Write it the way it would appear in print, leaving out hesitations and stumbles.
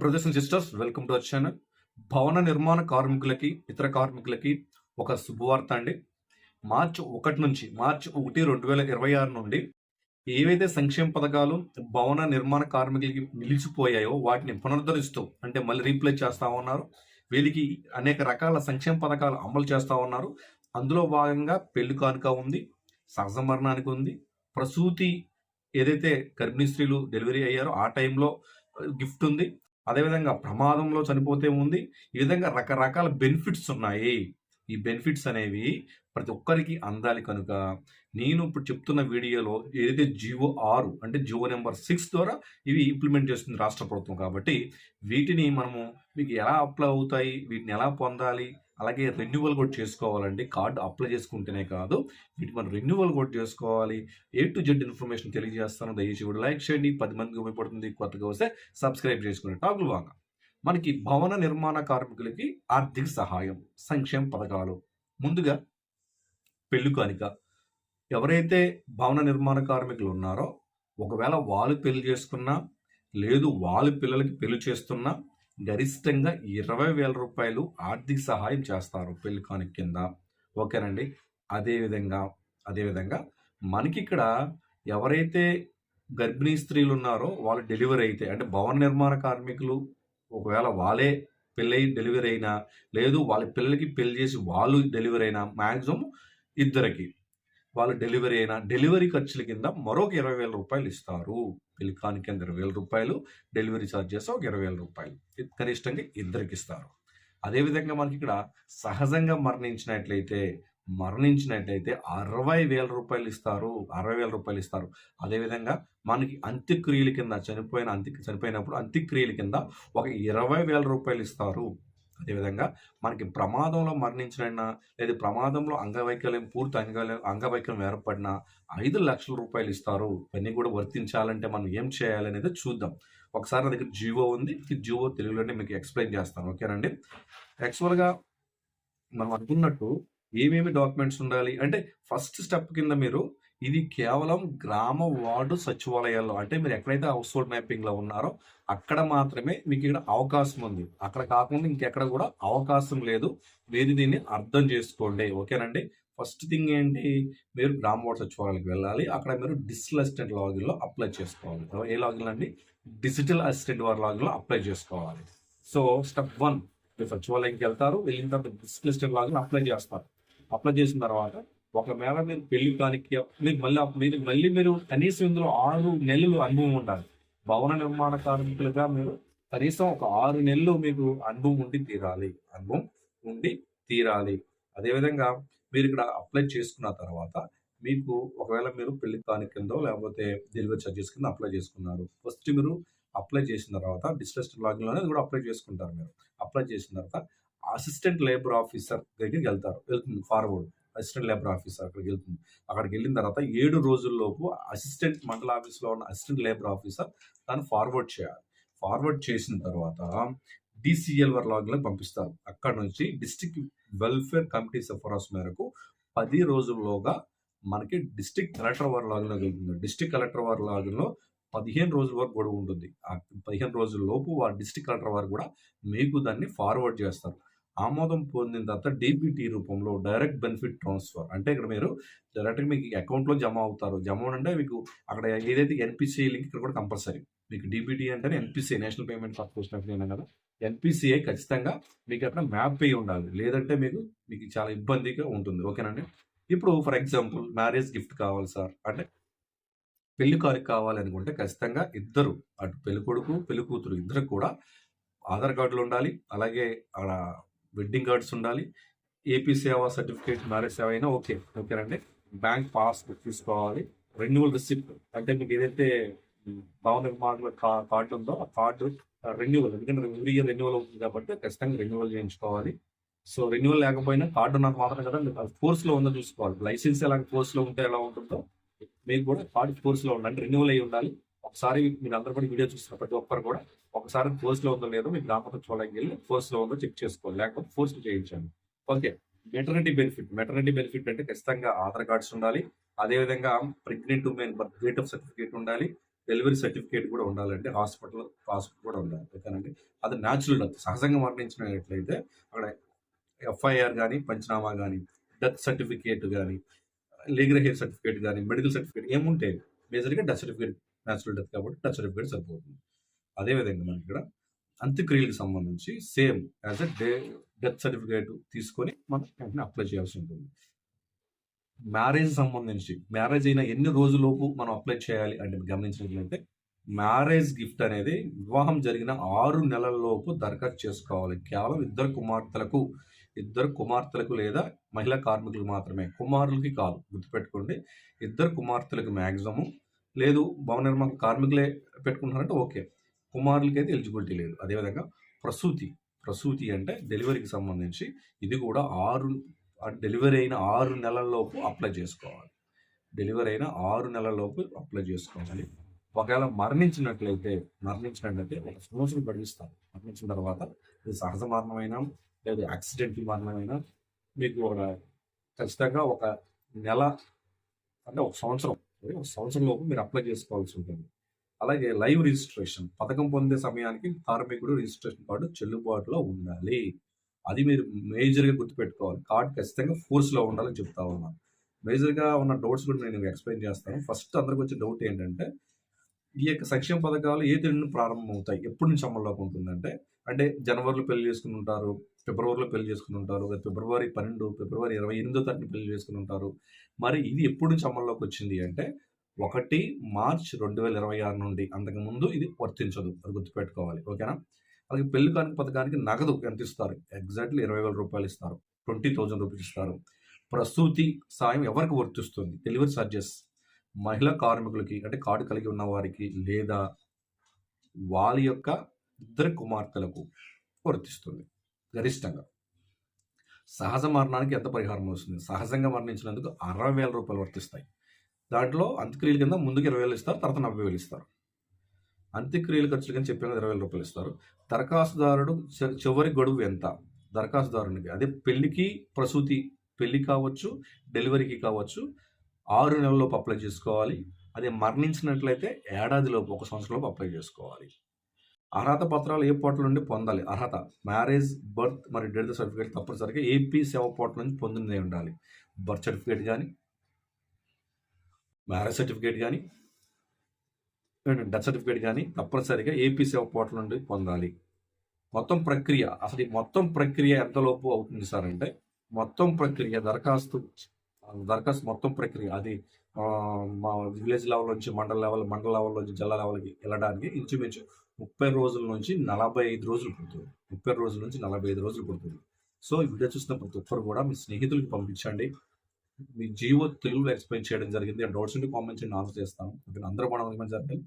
Brothers and sisters, welcome to our channel. భవన నిర్మాణ కార్మికులకి, ఇతర కార్మికులకి ఒక శుభవార్త అండి. మార్చి 1 2026 నుండి ఏవైతే సంక్షేమ పథకాలు భవన నిర్మాణ కార్మికులకి నిలిచిపోయాయో వాటిని పునరుద్ధరిస్తూ, అంటే మళ్ళీ రీప్లేస్ చేస్తా ఉన్నారు. వీళ్ళకి అనేక రకాల సంక్షేమ పథకాలు అమలు చేస్తా ఉన్నారు. అందులో భాగంగా పెళ్లి కానుక ఉంది, సహజ మరణానికి ఉంది, ప్రసూతి ఏదైతే గర్భిణీ స్త్రీలు డెలివరీ అయ్యారో ఆ టైంలో గిఫ్ట్ ఉంది, అదేవిధంగా ప్రమాదంలో చనిపోతే ఉంది. ఈ విధంగా రకరకాల బెనిఫిట్స్ ఉన్నాయి. ఈ బెనిఫిట్స్ అనేవి ప్రతి ఒక్కరికి అందాలి కనుక నేను ఇప్పుడు చెప్తున్న వీడియోలో ఏదైతే జియో 6 అంటే జియో నెంబర్ 6 ద్వారా ఇవి ఇంప్లిమెంట్ చేస్తుంది రాష్ట్ర ప్రభుత్వం. కాబట్టి వీటిని మనము మీకు ఎలా అప్లై అవుతాయి, వీటిని ఎలా పొందాలి, అలాగే రెన్యువల్ కూడా చేసుకోవాలండి. కార్డు అప్లై చేసుకుంటేనే కాదు, వీటి మనం రెన్యువల్ కూడా చేసుకోవాలి. A to Z ఇన్ఫర్మేషన్ తెలియజేస్తాను. దయచేసి కూడా లైక్ చేయండి, 10 మందికి ఉపయోగపడుతుంది. కొత్తగా వస్తే సబ్స్క్రైబ్ చేసుకోండి. టాకులు వాగా మనకి భవన నిర్మాణ కార్మికులకి ఆర్థిక సహాయం, సంక్షేమ పథకాలు. ముందుగా పెళ్లి కానుక. ఎవరైతే భవన నిర్మాణ కార్మికులు ఉన్నారో, ఒకవేళ వాళ్ళు పెళ్లి చేసుకున్నా, లేదు వాళ్ళ పిల్లలకి పెళ్లి చేస్తున్నా, గరిష్టంగా 20,000 రూపాయలు ఆర్థిక సహాయం చేస్తారు పెళ్లి కానుక కింద. ఓకేనండి. అదేవిధంగా మనకి ఇక్కడ ఎవరైతే గర్భిణీ స్త్రీలు ఉన్నారో వాళ్ళు డెలివరీ అయితే, అంటే భవన నిర్మాణ కార్మికులు ఒకవేళ వాళ్ళే పెళ్ళయి డెలివరీ అయినా, లేదు వాళ్ళ పిల్లలకి పెళ్లి చేసి వాళ్ళు డెలివరీ అయినా, మ్యాక్సిమం ఇద్దరికి వాళ్ళు డెలివరీ అయినా డెలివరీ ఖర్చుల కింద మరొక 20,000 రూపాయలు ఇస్తారు. పెళ్లి కానుక కింద 20,000 రూపాయలు, డెలివరీ ఛార్జెస్ ఒక 20,000 రూపాయలు కనిష్టంగా ఇద్దరికి ఇస్తారు. అదేవిధంగా మనకి ఇక్కడ సహజంగా మరణించినట్లయితే 60,000 రూపాయలు ఇస్తారు. 60,000 రూపాయలు ఇస్తారు. అదేవిధంగా మనకి అంత్యక్రియల కింద చనిపోయినప్పుడు అంత్యక్రియల కింద ఒక 20,000 రూపాయలు ఇస్తారు. అదేవిధంగా మనకి ప్రమాదంలో మరణించిన, లేదా ప్రమాదంలో పూర్తి అంగవైకల్యం ఏర్పడిన 5,00,000 రూపాయలు ఇస్తారు. ఇవన్నీ కూడా వర్తించాలంటే మనం ఏం చేయాలి అనేది చూద్దాం. ఒకసారి నా దగ్గర జియో ఉంది, జియో తెలుగులోనే మీకు ఎక్స్ప్లెయిన్ చేస్తాను. ఓకేనండి. యాక్చువల్గా మనం అనుకున్నట్టు ఏమేమి డాక్యుమెంట్స్ ఉండాలి అంటే, ఫస్ట్ స్టెప్ కింద మీరు ఇది కేవలం గ్రామ వార్డు సచివాలయాల్లో, అంటే మీరు ఎక్కడైతే హౌస్ హోల్డ్ మ్యాపింగ్లో ఉన్నారో అక్కడ మాత్రమే మీకు ఇక్కడ అవకాశం ఉంది. అక్కడ కాకుండా ఇంకెక్కడ కూడా అవకాశం లేదు. మీరు దీన్ని అర్థం చేసుకోండి. ఓకేనండి. ఫస్ట్ థింగ్ ఏంటి, మీరు గ్రామ వార్డు సచివాలయానికి వెళ్ళాలి. అక్కడ మీరు డిజిటల్ అసిస్టెంట్ లాగిన్లో అప్లై చేసుకోవాలి. ఏ లాగిన్ అండి? డిజిటల్ అసిస్టెంట్ వారి లాగిన్లో అప్లై చేసుకోవాలి. సో స్టెప్ 1, మీరు సచివాలయంకి వెళ్తారు. వెళ్ళిన తర్వాత డిజిటల్ అసిస్టెంట్ లాగిన్ అప్లై చేస్తారు. అప్లై చేసిన తర్వాత ఒకవేళ మీరు పెళ్లి కానికి మీరు కనీసం ఇందులో 6 నెలలు అనుభవం ఉండాలి. భవన నిర్మాణ కార్మికులుగా మీరు కనీసం ఒక 6 నెలలు మీకు అనుభవం ఉండి తీరాలి. అదేవిధంగా మీరు ఇక్కడ అప్లై చేసుకున్న తర్వాత మీకు ఒకవేళ మీరు పెళ్లి కానుక కిందో లేకపోతే డెలివరీ ఛార్జెస్ కింద అప్లై చేసుకున్నారు. ఫస్ట్ మీరు అప్లై చేసిన తర్వాత డిజిటల్ లాగిన్లోనే కూడా అప్లై చేసుకుంటారు. మీరు అప్లై చేసిన తర్వాత అసిస్టెంట్ లేబర్ ఆఫీసర్ దగ్గరికి వెళ్తుంది ఫార్వర్డ్. అసిస్టెంట్ లేబర్ ఆఫీసర్ అక్కడికి వెళ్ళిన తర్వాత 7 రోజుల్లోపు అసిస్టెంట్ మండల ఆఫీస్లో ఉన్న అసిస్టెంట్ లేబర్ ఆఫీసర్ దాన్ని ఫార్వర్డ్ చేయాలి. ఫార్వర్డ్ చేసిన తర్వాత DCL వారి లాగిన్లో పంపిస్తారు. అక్కడ నుంచి డిస్ట్రిక్ట్ వెల్ఫేర్ కమిటీ సిఫారసు మేరకు 10 రోజుల్లోగా మనకి డిస్ట్రిక్ట్ కలెక్టర్ వారి లాగిన్లో వెళ్తుంది. డిస్ట్రిక్ట్ కలెక్టర్ వారి లాగిన్లో 15 రోజుల వరకు గడువు ఉంటుంది. ఆ 15 రోజుల లోపు డిస్ట్రిక్ట్ కలెక్టర్ వారు కూడా మీకు దాన్ని ఫార్వర్డ్ చేస్తారు. ఆమోదం పొందిన తర్వాత DBT రూపంలో డైరెక్ట్ బెనిఫిట్ ట్రాన్స్ఫర్, అంటే ఇక్కడ మీరు డైరెక్ట్గా మీకు అకౌంట్లో జమ అవుతారు. జమ అంటే మీకు అక్కడ ఏదైతే NPCI లింక్ ఇక్కడ కూడా కంపల్సరీ. మీకు DBT అంటేనే NPCI, national payment corporation of India కదా, NPCI ఖచ్చితంగా మీకు అక్కడ మ్యాప్ అయ్యి ఉండాలి. లేదంటే మీకు చాలా ఇబ్బందిగా ఉంటుంది. ఓకేనండి. ఇప్పుడు ఫర్ ఎగ్జాంపుల్ మ్యారేజ్ గిఫ్ట్ కావాలి సార్ అంటే, పెళ్లి కానుక కావాలి అనుకుంటే ఖచ్చితంగా ఇద్దరు, అటు పెళ్లి కొడుకు పెళ్లి కూతురు ఇద్దరు కూడా ఆధార్ కార్డులు ఉండాలి. అలాగే అక్కడ వెడ్డింగ్ కార్డ్స్ ఉండాలి. AP సేవ సర్టిఫికేట్, మ్యారేజ్ సేవ అయినా ఓకేనండి. బ్యాంక్ పాస్బుక్ తీసుకోవాలి. రెన్యువల్ రిసిప్ట్, అంటే మీకు ఏదైతే భవన నిర్మాణ కార్డు ఉందో ఆ కార్డు రెన్యువల్, ఎందుకంటే ఎవ్రీ ఇయర్ రెన్యువల్ అవుతుంది కాబట్టి ఖచ్చితంగా రెన్యువల్ చేయించుకోవాలి. సో రెన్యువల్ లేకపోయినా కార్డు ఉన్నది మాత్రం కదా ఫోర్స్లో ఉందో చూసుకోవాలి. లైసెన్స్ ఎలా ఫోర్స్లో ఉంటే ఎలా ఉంటుందో మీకు కూడా కార్డు ఫోర్స్లో ఉండాలి, రెన్యువల్ అయ్యి ఉండాలి. ఒకసారి మీరు అందరూ కూడా వీడియో చూస్తున్న ప్రతి ఒక్కరు కూడా ఒకసారి ఫోర్స్లో ఉందో లేదో మీ గ్రామ సచివాలయంకి వెళ్ళి ఫోర్స్లో ఉందో చెక్ చేసుకోవాలి, లేకపోతే ఫోర్స్లో చేయించండి. ఓకే. మెటర్నిటీ బెనిఫిట్ అంటే ఖచ్చితంగా ఆధార్ కార్డ్స్ ఉండాలి. అదేవిధంగా pregnant women birth date of certificate ఉండాలి. డెలివరీ సర్టిఫికేట్ కూడా ఉండాలంటే హాస్పిటల్ పాస్‌బుక్ కూడా ఉండాలి. ఓకేనండి. అది న్యాచురల్ డెత్ సహజంగా మరణించినట్లయితే అక్కడ ఎఫ్ఐఆర్ గాని, పంచనామా గాని, డెత్ సర్టిఫికేట్ గాని, లీగల్ హెయిర్ సర్టిఫికేట్ గాని, మెడికల్ సర్టిఫికేట్ ఏముంటే మేజర్‌గా డెత్ సర్టిఫికేట్ న్యాచురల్ డెత్ కాబట్టి డెత్ సర్టిఫికేట్ సరిపోతుంది. అదే విధంగా మనకిక్కడ అంత్యక్రియలకు సంబంధించి same as a death certificate తీసుకొని మనం వెంటనే అప్లై చేయాల్సి ఉంటుంది. మ్యారేజ్ సంబంధించి మ్యారేజ్ అయిన ఎన్ని రోజుల్లోపు మనం అప్లై చేయాలి అంటే గమనించినట్లయితే మ్యారేజ్ గిఫ్ట్ అనేది వివాహం జరిగిన 6 నెలల్లోపు దరఖాస్తు చేసుకోవాలి. కేవలం ఇద్దరు కుమార్తెలకు లేదా మహిళా కార్మికులకు మాత్రమే. కుమారులకి కాదు. గుర్తుపెట్టుకోండి. ఇద్దరు కుమార్తెలకు మ్యాక్సిమం లేదు భవన నిర్మాణ కార్మికులే పెట్టుకుంటున్నారంటే ఓకే. కుమారులకైతే ఎలిజిబిలిటీ లేదు. అదేవిధంగా ప్రసూతి అంటే డెలివరీకి సంబంధించి ఇది కూడా డెలివరీ అయిన 6 నెలల్లోపు అప్లై చేసుకోవాలి. ఒకవేళ మరణించినట్లయితే ఒక సంవత్సరం గడిస్తారు. మరణించిన తర్వాత ఇది సహజ మరణమైనా లేదా యాక్సిడెంటల్ మరణమైనా మీకు ఖచ్చితంగా ఒక నెల అంటే ఒక సంవత్సరం లోపు మీరు అప్లై చేసుకోవాల్సి ఉంటుంది. అలాగే లైవ్ రిజిస్ట్రేషన్ పథకం పొందే సమయానికి కార్మికుడు రిజిస్ట్రేషన్ కార్డు చెల్లుబాటులో ఉండాలి. అది మీరు మేజర్‌గా గుర్తుపెట్టుకోవాలి. కార్డ్ ఖచ్చితంగా ఫోర్స్‌లో ఉండాలని చెప్తా ఉన్నాను. మేజర్‌గా ఉన్న డౌట్స్ కూడా నేను ఎక్స్‌ప్లెయిన్ చేస్తాను. ఫస్ట్ అందరికి వచ్చే డౌట్ ఏంటంటే ఈ యొక్క సంక్షేమ పథకాలు ఏ తేదీన ప్రారంభమవుతాయి? ఎప్పటి నుంచి అమల్లోకి ఉంటుందంటే అంటే జనవరిలో పెళ్లి చేసుకుని ఉంటారు. ఫిబ్రవరిలో పెళ్లి చేసుకుని ఉంటారు. ఫిబ్రవరి 12, ఫిబ్రవరి 28దో తారీఖున పెళ్లి చేసుకుని ఉంటారు. మరి ఇది ఎప్పటి నుంచి అమల్లోకి వచ్చింది అంటే 1 మార్చ్ 2026 నుండి. అంతకుముందు ఇది వర్తించదు. అది గుర్తుపెట్టుకోవాలి. ఓకేనా? అలాగే పెళ్లి కానుక పథకానికి నగదు ఎంత ఇస్తారు? ఎగ్జాక్ట్‌లీ 20,000 రూపాయలు ఇస్తారు. 20,000 రూపీస్ ఇస్తారు. ప్రసూతి సాయం ఎవరికి వర్తిస్తుంది? డెలివరీ చార్జెస్ మహిళా కార్మికులకి అంటే కార్డు కలిగి ఉన్న వారికి లేదా వాళ్ళ యొక్క ఇద్దరు కుమార్తెలకు వర్తిస్తుంది గరిష్టంగా. సహజ మరణానికి ఎంత పరిహారం వస్తుంది? సహజంగా మరణించినందుకు 60,000 రూపాయలు వర్తిస్తాయి. దాంట్లో అంత్యక్రియల కింద ముందుకు 20,000 ఇస్తారు. తర్వాత 40,000 ఇస్తారు. అంత్యక్రియల ఖర్చులు కింద చెప్పిన 20,000 రూపాయలు ఇస్తారు. దరఖాస్తుదారుడు చివరి గడువు ఎంత? దరఖాస్తుదారునికి అదే పెళ్లి కావచ్చు, డెలివరీకి కావచ్చు 6 నెలల్లోపు అప్లై చేసుకోవాలి. అదే మరణించినట్లయితే ఏడాదిలోపు 1 సంవత్సరంలోపు అప్లై చేసుకోవాలి. అర్హత పత్రాలు ఏ పోర్టల్ నుండి పొందాలి? అర్హత మ్యారేజ్, బర్త్ మరియు డెత్ సర్టిఫికేట్ తప్పనిసరిగా ఏపీ సేవా పోర్టల్ నుంచి పొందిందే ఉండాలి. బర్త్ సర్టిఫికేట్ కానీ, మ్యారేజ్ సర్టిఫికేట్ కానీ, డెత్ సర్టిఫికేట్ కానీ తప్పనిసరిగా ఏపీ సేవా పోర్టల్ నుండి పొందాలి. మొత్తం ప్రక్రియ ఎంతలోపు అవుతుంది సార్ అంటే దరఖాస్తు మొత్తం ప్రక్రియ అది మా విలేజ్ లెవెల్ నుంచి మండల లెవెల్ నుంచి జిల్లా లెవెల్కి వెళ్ళడానికి ఇంచుమించు 30 రోజుల నుంచి 45 రోజులు పడుతుంది. సో ఈ వీడియో చూసిన ప్రతి ఒక్కరు కూడా మీ స్నేహితులకి పంపించండి. మీ జీవో తెలుగులో ఎక్స్ప్లెయిన్ చేయడం జరిగింది. డౌట్స్ ఉంటే కామెంట్ చేయండి, ఆన్సర్ చేస్తాను. అందరూ కూడా జరగాలి.